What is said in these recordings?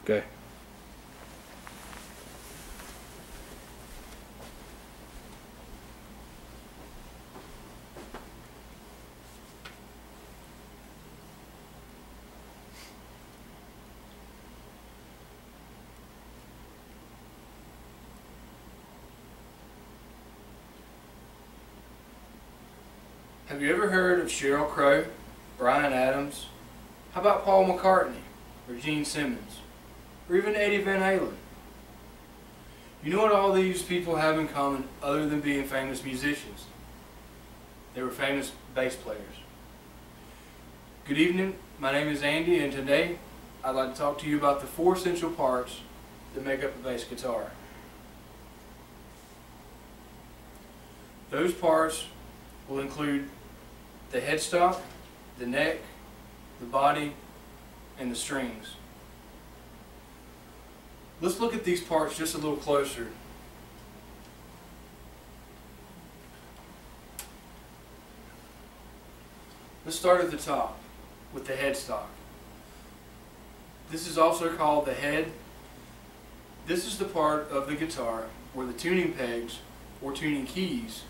Okay. Have you ever heard of Sheryl Crow, Bryan Adams? How about Paul McCartney, or Gene Simmons, or even Eddie Van Halen? You know what all these people have in common other than being famous musicians? They were famous bass players. Good evening, my name is Andy, and today I'd like to talk to you about the 4 essential parts that make up a bass guitar. Those parts will include the headstock, the neck, the body, and the strings. Let's look at these parts just a little closer. Let's start at the top with the headstock. This is also called the head. This is the part of the guitar where the tuning pegs or tuning keys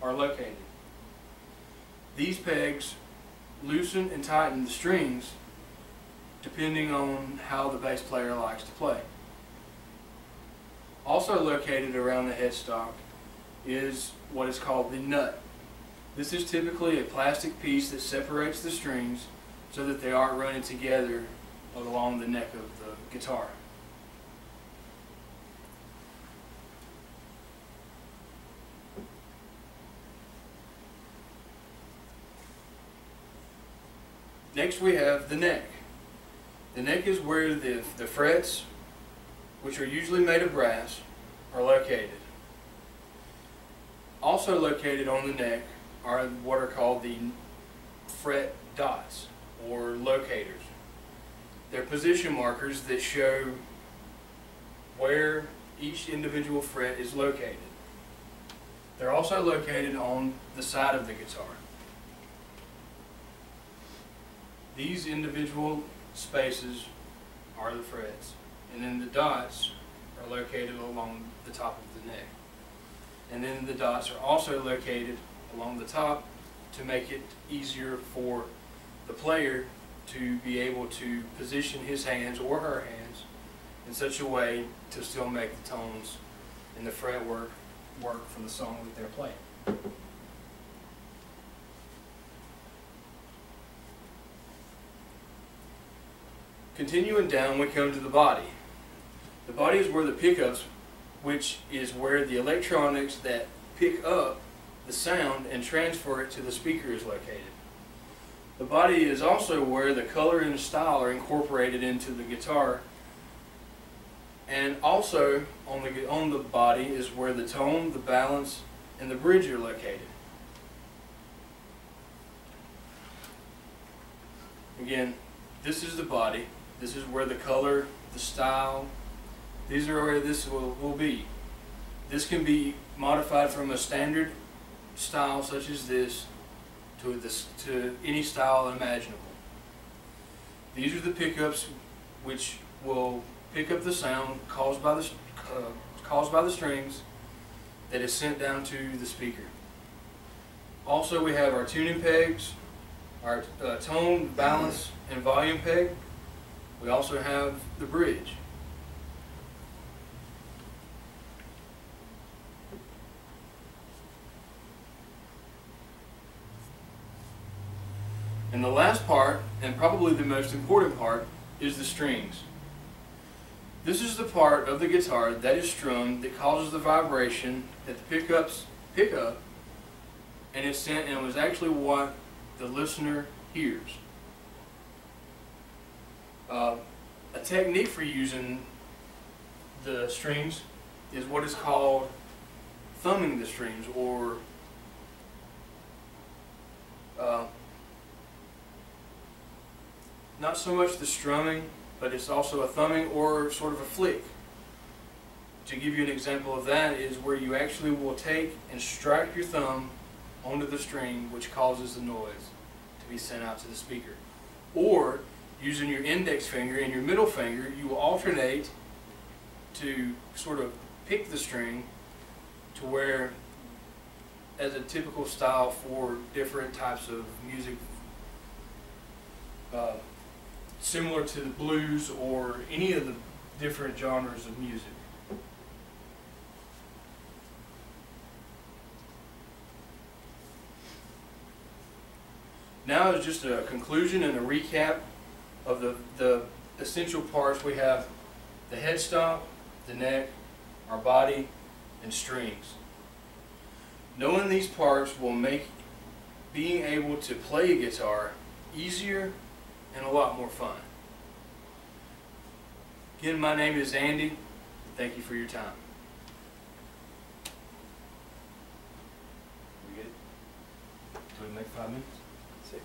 are located. These pegs loosen and tighten the strings depending on how the bass player likes to play. Also located around the headstock is what is called the nut. This is typically a plastic piece that separates the strings so that they aren't running together along the neck of the guitar. Next we have the neck. The neck is where the frets, which are usually made of brass, are located. Also located on the neck are what are called the fret dots or locators. They're position markers that show where each individual fret is located. They're also located on the side of the guitar. These individual spaces are the frets, and then the dots are located along the top of the neck. And then the dots are also located along the top to make it easier for the player to be able to position his hands or her hands in such a way to still make the tones and the fret work for the song that they're playing. Continuing down, we come to the body. The body is where the pickups, which is where the electronics that pick up the sound and transfer it to the speaker, is located. The body is also where the color and style are incorporated into the guitar, and also on the body is where the tone, the balance, and the bridge are located. Again, this is the body. This is where the color, the style, these are where this will be. This can be modified from a standard style such as this to any style imaginable. These are the pickups which will pick up the sound caused by the strings that is sent down to the speaker. Also, we have our tuning pegs, our tone, balance, and volume peg. We also have the bridge. And the last part, and probably the most important part, is the strings. This is the part of the guitar that is strummed that causes the vibration that the pickups pick up, and it's sent, and it was actually what the listener hears. A technique for using the strings is what is called thumbing the strings, or not so much the strumming, but it's also a thumbing or sort of a flick. To give you an example of that is where you actually will take and strike your thumb onto the string, which causes the noise to be sent out to the speaker. Or using your index finger and your middle finger, you will alternate to sort of pick the string to where, as a typical style for different types of music, similar to the blues or any of the different genres of music. Now is just a conclusion and a recap of the essential parts. We have the headstock, the neck, our body, and strings. Knowing these parts will make being able to play a guitar easier and a lot more fun. Again, my name is Andy. Thank you for your time. We good? Do we make 5 minutes? 6.